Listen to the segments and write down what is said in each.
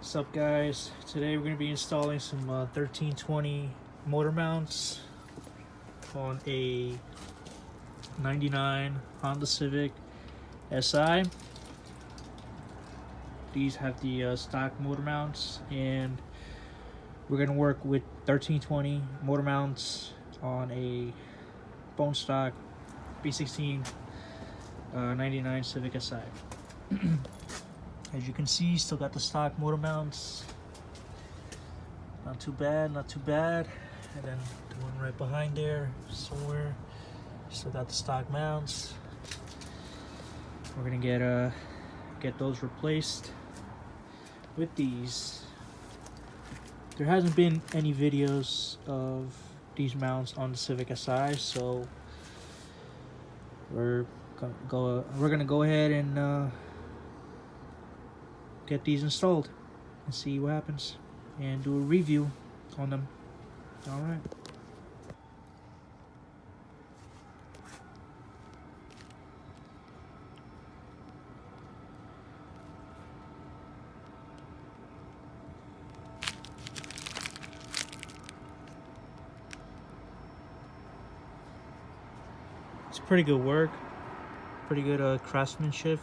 What's up, guys? Today we're going to be installing some 1320 motor mounts on a 99 Honda Civic Si. These have the stock motor mounts, and we're going to work with 1320 motor mounts on a bone stock B16 99 Civic Si. As you can see, still got the stock motor mounts. Not too bad, not too bad. And then the one right behind there, somewhere, still got the stock mounts. We're gonna get those replaced with these. There hasn't been any videos of these mounts on the Civic Si, so we're gonna go ahead and get these installed and see what happens and do a review on them. All right. It's pretty good work, pretty good craftsmanship.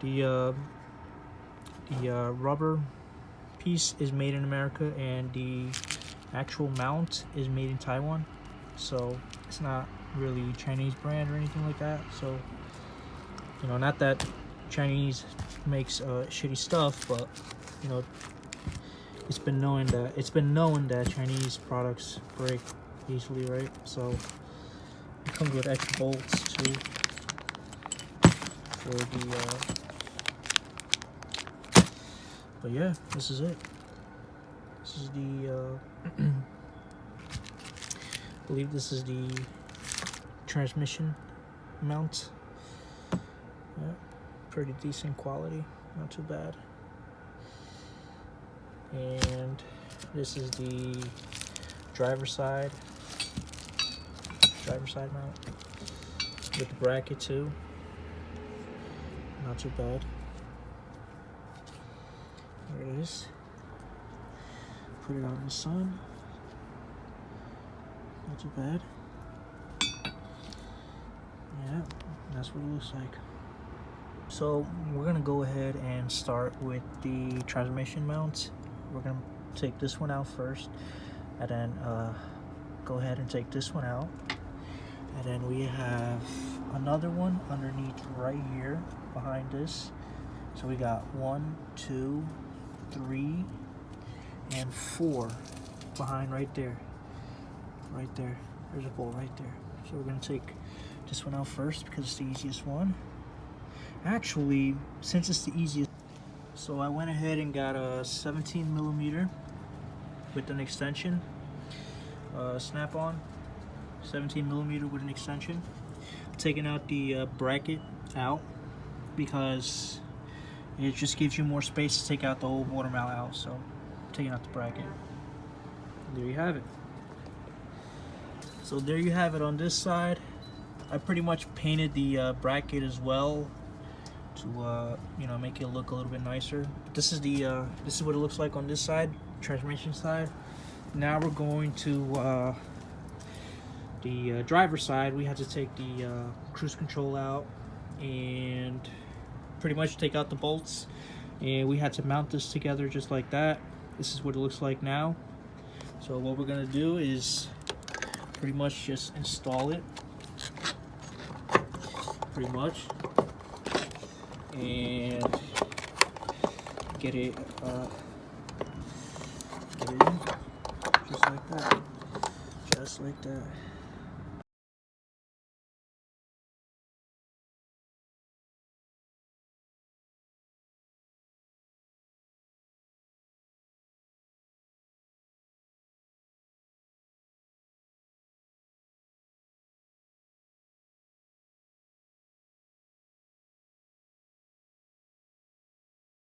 The rubber piece is made in America, and the actual mount is made in Taiwan, so it's not really Chinese brand or anything like that. So, you know, not that Chinese makes shitty stuff, but you know, it's been known that Chinese products break easily, right? So it comes with extra bolts too for the but yeah, this is it. This is the I believe this is the transmission mount. Yeah, pretty decent quality, not too bad. And this is the driver's side mount with the bracket too. Not too bad. There it is. Put it out in the sun. Not too bad. Yeah, that's what it looks like. So we're gonna go ahead and start with the transmission mount. We're gonna take this one out first, and then go ahead and take this one out. And then we have another one underneath right here behind this. So we got 1, 2, 3, and 4 behind right there. Right there. There's a bolt right there. So we're going to take this one out first because it's the easiest one. Actually, since it's the easiest, so I went ahead and got a 17mm with an extension. Snap-on 17mm with an extension. Taking out the bracket out because it just gives you more space to take out the whole motor mount out. So taking out the bracket. There you have it. So there you have it on this side. I pretty much painted the bracket as well to you know, make it look a little bit nicer. But this is what it looks like on this side, transmission side. Now we're going to the driver's side. We had to take the cruise control out and pretty much take out the bolts, and we had to mount this together just like that. This is what it looks like now. So what we're gonna do is pretty much just install it, pretty much, and get it in just like that, just like that.